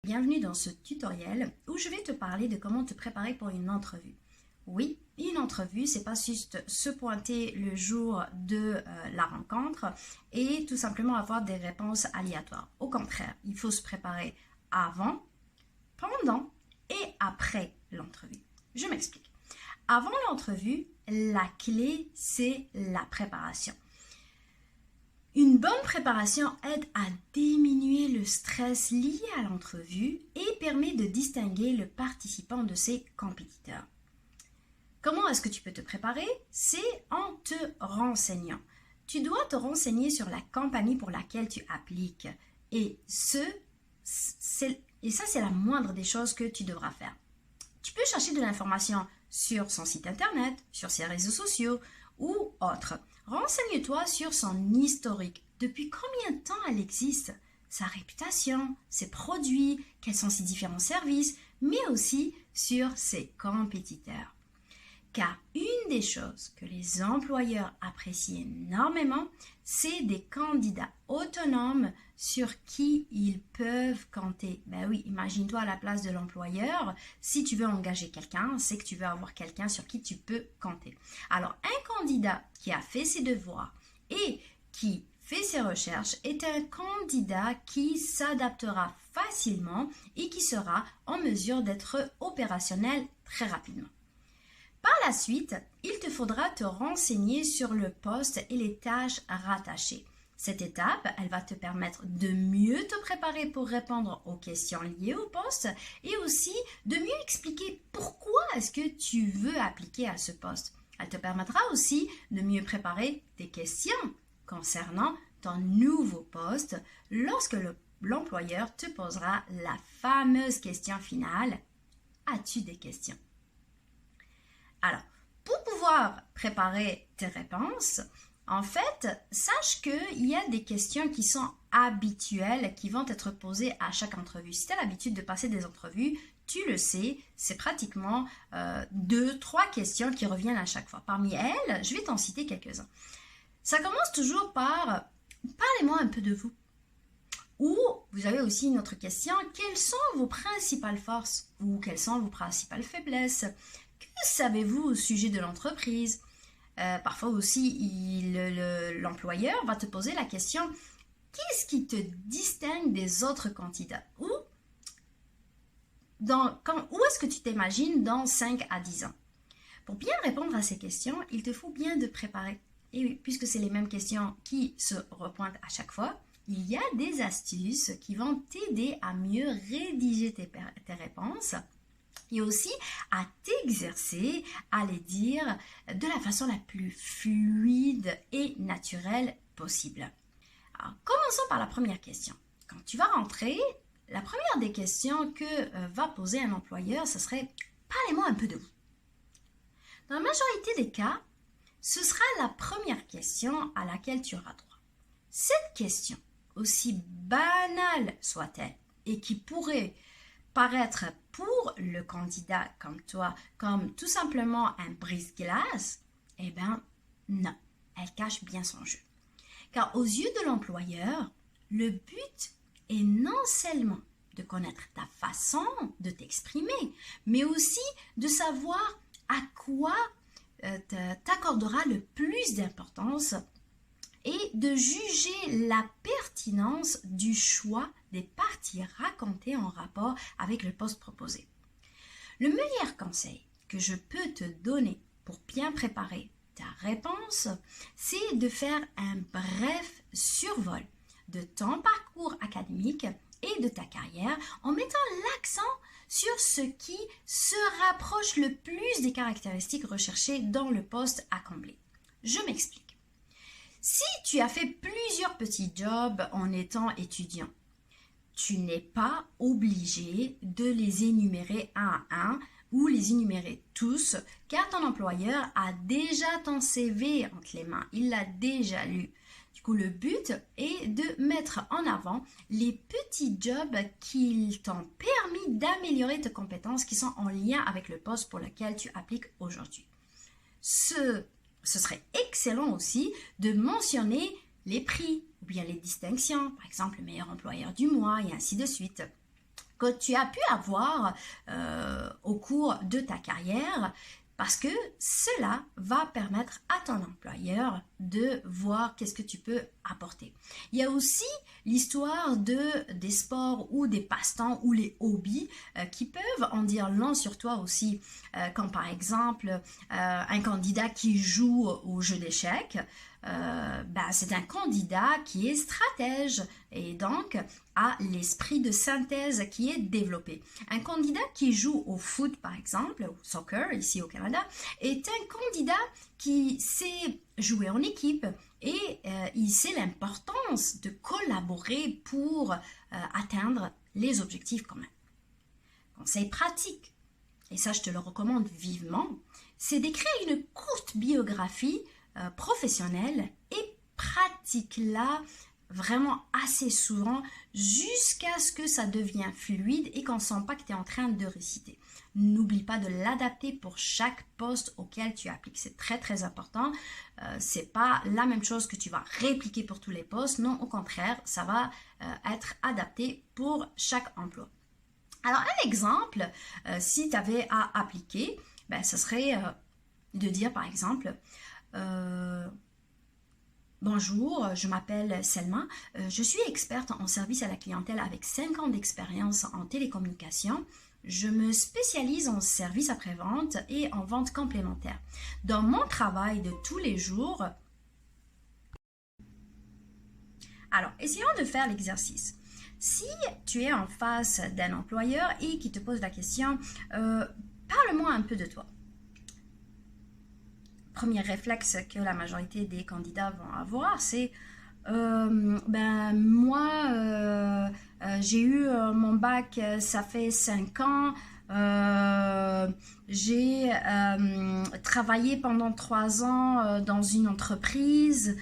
Bienvenue dans ce tutoriel où je vais te parler de comment te préparer pour une entrevue. Oui, une entrevue, c'est pas juste se pointer le jour de la rencontre et tout simplement avoir des réponses aléatoires. Au contraire, il faut se préparer avant, pendant et après l'entrevue. Je m'explique. Avant l'entrevue, la clé, c'est la préparation. Une bonne préparation aide à diminuer le stress lié à l'entrevue et permet de distinguer le participant de ses compétiteurs. Comment est-ce que tu peux te préparer? C'est en te renseignant. Tu dois te renseigner sur la compagnie pour laquelle tu appliques. Et ça, c'est la moindre des choses que tu devras faire. Tu peux chercher de l'information sur son site internet, sur ses réseaux sociaux ou autres. Renseigne-toi sur son historique. Depuis combien de temps elle existe? Sa réputation, ses produits, quels sont ses différents services, mais aussi sur ses compétiteurs. Car une des choses que les employeurs apprécient énormément, c'est des candidats autonomes sur qui ils peuvent compter. Ben oui, imagine-toi à la place de l'employeur, si tu veux engager quelqu'un, c'est que tu veux avoir quelqu'un sur qui tu peux compter. Alors, un candidat qui a fait ses devoirs et qui fait ses recherches est un candidat qui s'adaptera facilement et qui sera en mesure d'être opérationnel très rapidement. Par la suite, il te faudra te renseigner sur le poste et les tâches rattachées. Cette étape, elle va te permettre de mieux te préparer pour répondre aux questions liées au poste et aussi de mieux expliquer pourquoi est-ce que tu veux appliquer à ce poste. Elle te permettra aussi de mieux préparer tes questions concernant ton nouveau poste lorsque l'employeur te posera la fameuse question finale. As-tu des questions? Alors, pour pouvoir préparer tes réponses, en fait, sache qu'il y a des questions qui sont habituelles, qui vont être posées à chaque entrevue. Si tu as l'habitude de passer des entrevues, tu le sais, c'est pratiquement 2-3 questions qui reviennent à chaque fois. Parmi elles, je vais t'en citer quelques-uns. Ça commence toujours par « Parlez-moi un peu de vous ». Ou vous avez aussi une autre question, quelles sont vos principales forces ou quelles sont vos principales faiblesses? Que savez-vous au sujet de l'entreprise? Parfois aussi, l'employeur va te poser la question, qu'est-ce qui te distingue des autres candidats? Où est-ce que tu t'imagines dans 5 à 10 ans? Pour bien répondre à ces questions, il te faut bien te préparer. Et oui, puisque c'est les mêmes questions qui se repointent à chaque fois, il y a des astuces qui vont t'aider à mieux rédiger tes réponses et aussi à t'exercer à les dire de la façon la plus fluide et naturelle possible. Alors, commençons par la première question. Quand tu vas rentrer, la première des questions que va poser un employeur, ce serait « Parlez-moi un peu de vous ». Dans la majorité des cas, ce sera la première question à laquelle tu auras droit. Cette question, aussi banale soit-elle, et qui pourrait paraître pour le candidat comme toi comme tout simplement un brise-glace, eh bien non, elle cache bien son jeu. Car aux yeux de l'employeur, le but est non seulement de connaître ta façon de t'exprimer, mais aussi de savoir à quoi t'accorderas le plus d'importance et de juger la pertinence du choix des parties racontées en rapport avec le poste proposé. Le meilleur conseil que je peux te donner pour bien préparer ta réponse, c'est de faire un bref survol de ton parcours académique et de ta carrière en mettant l'accent sur ce qui se rapproche le plus des caractéristiques recherchées dans le poste à combler. Je m'explique. Si tu as fait plusieurs petits jobs en étant étudiant, tu n'es pas obligé de les énumérer un à un ou les énumérer tous, car ton employeur a déjà ton CV entre les mains, il l'a déjà lu. Du coup, le but est de mettre en avant les petits jobs qui t'ont permis d'améliorer tes compétences qui sont en lien avec le poste pour lequel tu appliques aujourd'hui. Ce serait excellent aussi de mentionner les prix ou bien les distinctions, par exemple le meilleur employeur du mois et ainsi de suite. que tu as pu avoir au cours de ta carrière, parce que cela va permettre à ton employeur de voir qu'est-ce que tu peux apporter. Il y a aussi l'histoire des sports ou des passe-temps ou les hobbies qui peuvent en dire long sur toi aussi, comme par exemple un candidat qui joue au jeu d'échecs. C'est un candidat qui est stratège et donc a l'esprit de synthèse qui est développé. Un candidat qui joue au foot par exemple, au soccer ici au Canada, est un candidat qui sait jouer en équipe et il sait l'importance de collaborer pour atteindre les objectifs communs. Conseil pratique, et ça je te le recommande vivement, c'est d'écrire une courte biographie professionnelle et pratique-la vraiment assez souvent jusqu'à ce que ça devienne fluide et qu'on ne sent pas que tu es en train de réciter. N'oublie pas de l'adapter pour chaque poste auquel tu appliques. C'est très très important. C'est pas la même chose que tu vas répliquer pour tous les postes. Non, au contraire, ça va être adapté pour chaque emploi. Alors un exemple, si tu avais à appliquer, ce serait de dire par exemple bonjour, je m'appelle Selma, je suis experte en service à la clientèle avec 5 ans d'expérience en télécommunication. Je me spécialise en service après-vente et en vente complémentaire. Dans mon travail de tous les jours, alors essayons de faire l'exercice. Si tu es en face d'un employeur et qui te pose la question, parle-moi un peu de toi. Premier réflexe que la majorité des candidats vont avoir, c'est moi, j'ai eu mon bac, ça fait 5 ans, j'ai travaillé pendant 3 ans dans une entreprise,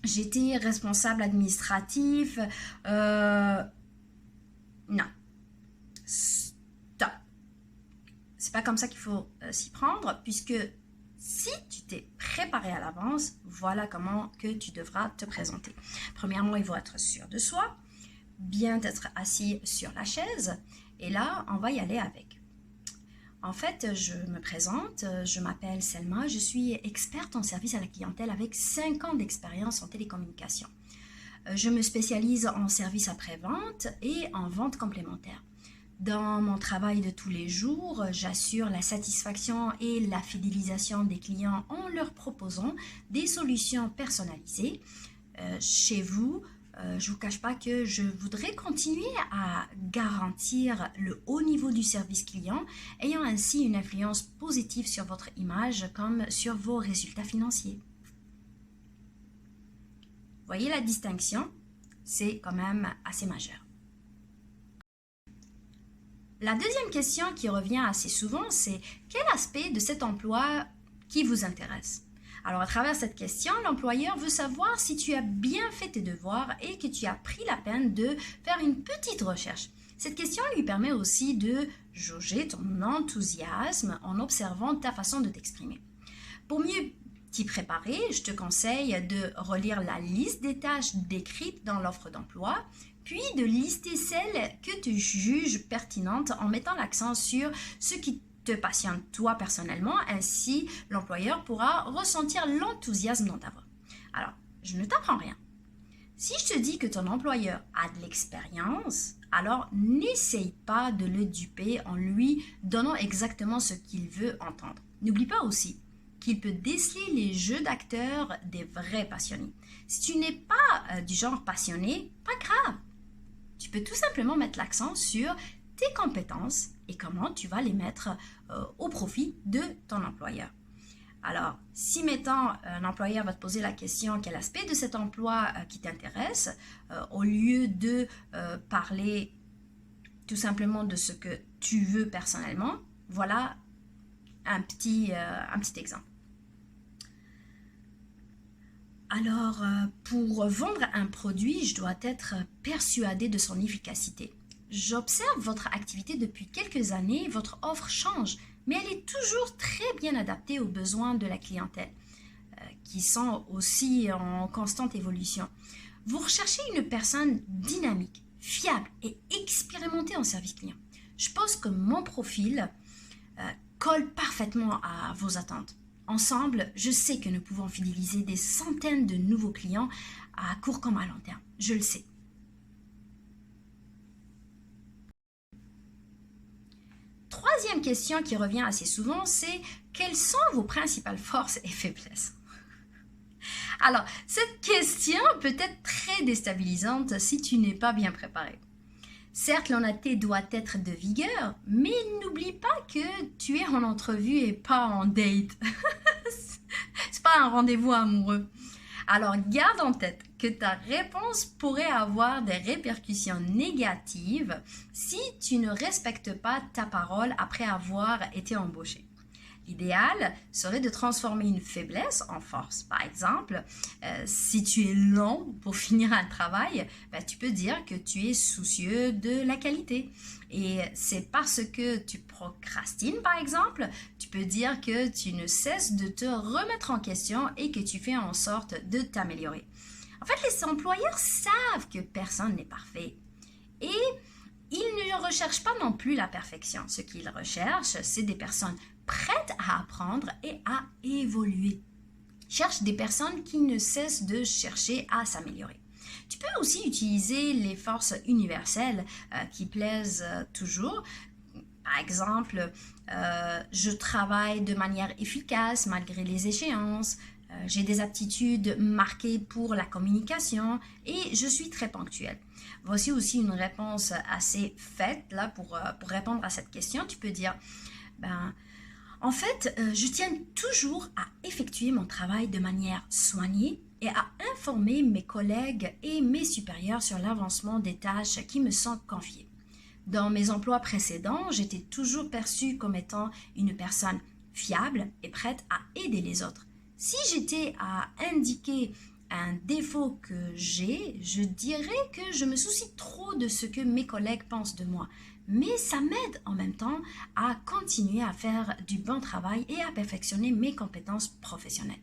j'étais responsable administratif. Non. Stop. C'est pas comme ça qu'il faut s'y prendre, puisque si tu t'es préparé à l'avance, voilà comment que tu devras te présenter. Premièrement, il faut être sûr de soi, bien être assis sur la chaise, et là, on va y aller avec. En fait, je me présente, je m'appelle Selma, je suis experte en service à la clientèle avec 5 ans d'expérience en télécommunication. Je me spécialise en service après-vente et en vente complémentaire. Dans mon travail de tous les jours, j'assure la satisfaction et la fidélisation des clients en leur proposant des solutions personnalisées. Chez vous, je ne vous cache pas que je voudrais continuer à garantir le haut niveau du service client, ayant ainsi une influence positive sur votre image comme sur vos résultats financiers. Voyez la distinction, c'est quand même assez majeur. La deuxième question qui revient assez souvent, c'est quel aspect de cet emploi qui vous intéresse? Alors à travers cette question, l'employeur veut savoir si tu as bien fait tes devoirs et que tu as pris la peine de faire une petite recherche. Cette question lui permet aussi de jauger ton enthousiasme en observant ta façon de t'exprimer. Pour mieux t'y préparer, je te conseille de relire la liste des tâches décrites dans l'offre d'emploi, puis de lister celles que tu juges pertinentes en mettant l'accent sur ce qui te passionne toi personnellement, ainsi l'employeur pourra ressentir l'enthousiasme dans ta voix. Alors, je ne t'apprends rien. Si je te dis que ton employeur a de l'expérience, alors n'essaye pas de le duper en lui donnant exactement ce qu'il veut entendre. N'oublie pas aussi qu'il peut déceler les jeux d'acteurs des vrais passionnés. Si tu n'es pas du genre passionné, pas grave. Tu peux tout simplement mettre l'accent sur tes compétences et comment tu vas les mettre au profit de ton employeur. Alors, si mettons un employeur va te poser la question quel aspect de cet emploi qui t'intéresse, au lieu de parler tout simplement de ce que tu veux personnellement, voilà un petit exemple. Alors, pour vendre un produit, je dois être persuadée de son efficacité. J'observe votre activité depuis quelques années, votre offre change, mais elle est toujours très bien adaptée aux besoins de la clientèle, qui sont aussi en constante évolution. Vous recherchez une personne dynamique, fiable et expérimenté en service client. Je pense que mon profil colle parfaitement à vos attentes. Ensemble, je sais que nous pouvons fidéliser des centaines de nouveaux clients à court comme à long terme. Je le sais. Troisième question qui revient assez souvent, c'est quelles sont vos principales forces et faiblesses? Alors, cette question peut être très déstabilisante si tu n'es pas bien préparé. Certes, l'honnêteté doit être de vigueur, mais n'oublie pas que tu es en entrevue et pas en date. C'est pas un rendez-vous amoureux. Alors, garde en tête que ta réponse pourrait avoir des répercussions négatives si tu ne respectes pas ta parole après avoir été embauché. L'idéal serait de transformer une faiblesse en force. Par exemple, si tu es lent pour finir un travail, tu peux dire que tu es soucieux de la qualité. Et c'est parce que tu procrastines, par exemple, tu peux dire que tu ne cesses de te remettre en question et que tu fais en sorte de t'améliorer. En fait, les employeurs savent que personne n'est parfait. Et ils ne recherchent pas non plus la perfection. Ce qu'ils recherchent, c'est des personnes prêtes à apprendre et à évoluer. Cherche des personnes qui ne cessent de chercher à s'améliorer. Tu peux aussi utiliser les forces universelles qui plaisent toujours. Par exemple, je travaille de manière efficace malgré les échéances. J'ai des aptitudes marquées pour la communication et je suis très ponctuelle. Voici aussi une réponse assez faite là pour répondre à cette question. Tu peux dire, en fait, je tiens toujours à effectuer mon travail de manière soignée et à informer mes collègues et mes supérieurs sur l'avancement des tâches qui me sont confiées. Dans mes emplois précédents, j'étais toujours perçue comme étant une personne fiable et prête à aider les autres. Si j'étais à indiquer un défaut que j'ai, je dirais que je me soucie trop de ce que mes collègues pensent de moi. Mais ça m'aide en même temps à continuer à faire du bon travail et à perfectionner mes compétences professionnelles.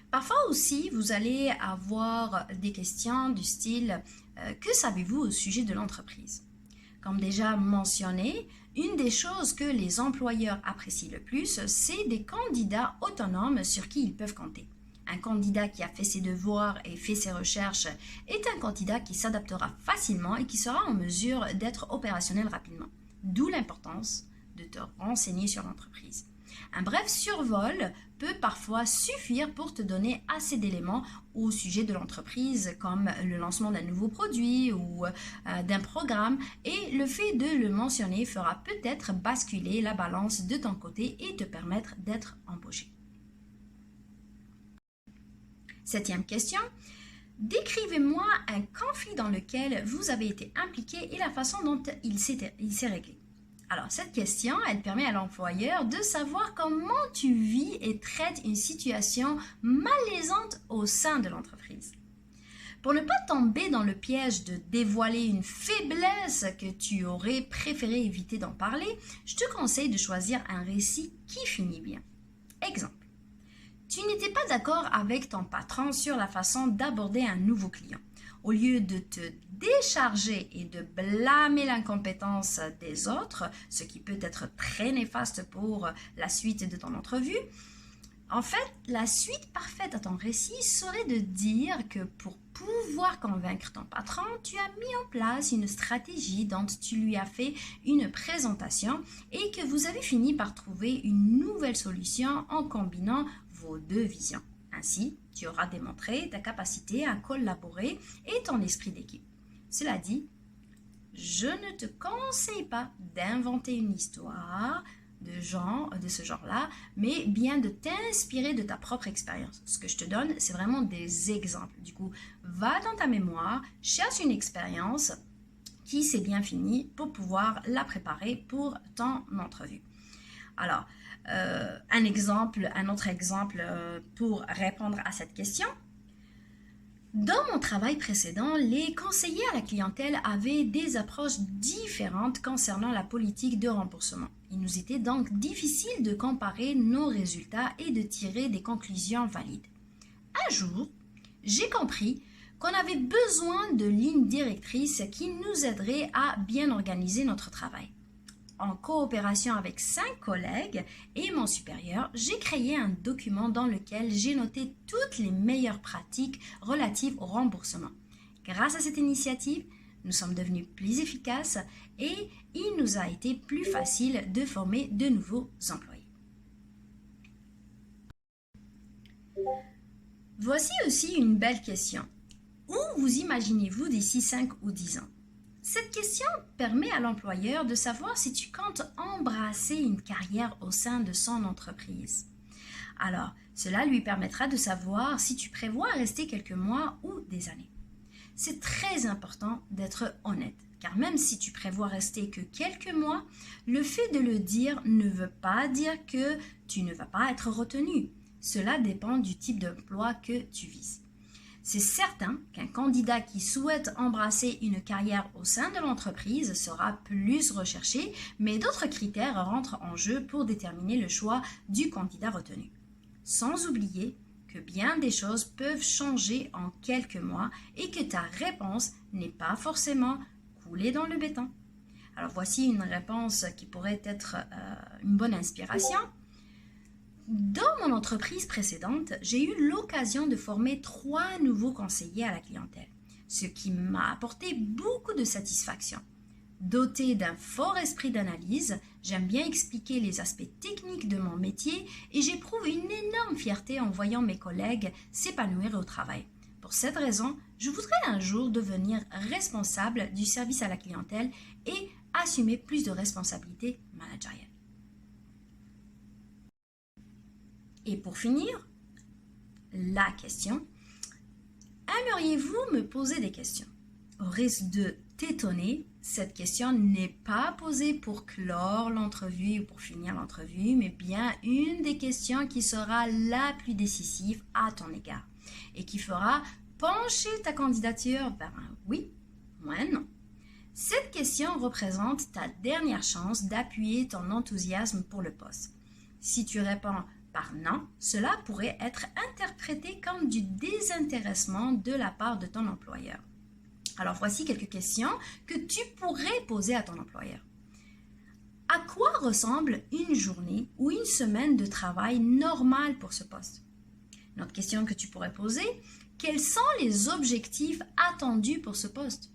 Parfois aussi, vous allez avoir des questions du style « Que savez-vous au sujet de l'entreprise ?» Comme déjà mentionné, une des choses que les employeurs apprécient le plus, c'est des candidats autonomes sur qui ils peuvent compter. Un candidat qui a fait ses devoirs et fait ses recherches est un candidat qui s'adaptera facilement et qui sera en mesure d'être opérationnel rapidement. D'où l'importance de te renseigner sur l'entreprise. Un bref survol peut parfois suffire pour te donner assez d'éléments au sujet de l'entreprise, comme le lancement d'un nouveau produit ou d'un programme, et le fait de le mentionner fera peut-être basculer la balance de ton côté et te permettre d'être embauché. Septième question. Décrivez-moi un conflit dans lequel vous avez été impliqué et la façon dont il s'est réglé. Alors, cette question, elle permet à l'employeur de savoir comment tu vis et traites une situation malaisante au sein de l'entreprise. Pour ne pas tomber dans le piège de dévoiler une faiblesse que tu aurais préféré éviter d'en parler, je te conseille de choisir un récit qui finit bien. Exemple. Tu n'étais pas d'accord avec ton patron sur la façon d'aborder un nouveau client. Au lieu de te décharger et de blâmer l'incompétence des autres, ce qui peut être très néfaste pour la suite de ton entrevue, en fait, la suite parfaite à ton récit serait de dire que pour pouvoir convaincre ton patron, tu as mis en place une stratégie dont tu lui as fait une présentation et que vous avez fini par trouver une nouvelle solution en combinant vos deux visions. Ainsi, tu auras démontré ta capacité à collaborer et ton esprit d'équipe. Cela dit, je ne te conseille pas d'inventer une histoire de ce genre-là, mais bien de t'inspirer de ta propre expérience. Ce que je te donne, c'est vraiment des exemples. Du coup, va dans ta mémoire, cherche une expérience qui s'est bien finie pour pouvoir la préparer pour ton entrevue. Alors, un autre exemple pour répondre à cette question. Dans mon travail précédent, les conseillers à la clientèle avaient des approches différentes concernant la politique de remboursement. Il nous était donc difficile de comparer nos résultats et de tirer des conclusions valides. Un jour, j'ai compris qu'on avait besoin de lignes directrices qui nous aideraient à bien organiser notre travail. En coopération avec 5 collègues et mon supérieur, j'ai créé un document dans lequel j'ai noté toutes les meilleures pratiques relatives au remboursement. Grâce à cette initiative, nous sommes devenus plus efficaces et il nous a été plus facile de former de nouveaux employés. Voici aussi une belle question. Où vous imaginez-vous d'ici 5 ou 10 ans? Cette question permet à l'employeur de savoir si tu comptes embrasser une carrière au sein de son entreprise. Alors, cela lui permettra de savoir si tu prévois rester quelques mois ou des années. C'est très important d'être honnête, car même si tu prévois rester que quelques mois, le fait de le dire ne veut pas dire que tu ne vas pas être retenu. Cela dépend du type d'emploi que tu vises. C'est certain qu'un candidat qui souhaite embrasser une carrière au sein de l'entreprise sera plus recherché, mais d'autres critères rentrent en jeu pour déterminer le choix du candidat retenu. Sans oublier que bien des choses peuvent changer en quelques mois et que ta réponse n'est pas forcément coulée dans le béton. Alors voici une réponse qui pourrait être une bonne inspiration. Dans mon entreprise précédente, j'ai eu l'occasion de former 3 nouveaux conseillers à la clientèle, ce qui m'a apporté beaucoup de satisfaction. Dotée d'un fort esprit d'analyse, j'aime bien expliquer les aspects techniques de mon métier et j'éprouve une énorme fierté en voyant mes collègues s'épanouir au travail. Pour cette raison, je voudrais un jour devenir responsable du service à la clientèle et assumer plus de responsabilités managériales. Et pour finir, la question, aimeriez-vous me poser des questions? Au risque de t'étonner, cette question n'est pas posée pour clore l'entrevue ou pour finir l'entrevue, mais bien une des questions qui sera la plus décisive à ton égard et qui fera pencher ta candidature vers un oui ou un non. Cette question représente ta dernière chance d'appuyer ton enthousiasme pour le poste. Si tu réponds par non, cela pourrait être interprété comme du désintéressement de la part de ton employeur. Alors voici quelques questions que tu pourrais poser à ton employeur. À quoi ressemble une journée ou une semaine de travail normale pour ce poste? Une autre question que tu pourrais poser, quels sont les objectifs attendus pour ce poste?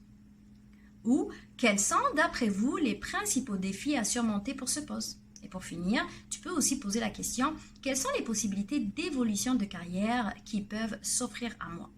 Ou quels sont d'après vous les principaux défis à surmonter pour ce poste? Et pour finir, tu peux aussi poser la question, quelles sont les possibilités d'évolution de carrière qui peuvent s'offrir à moi?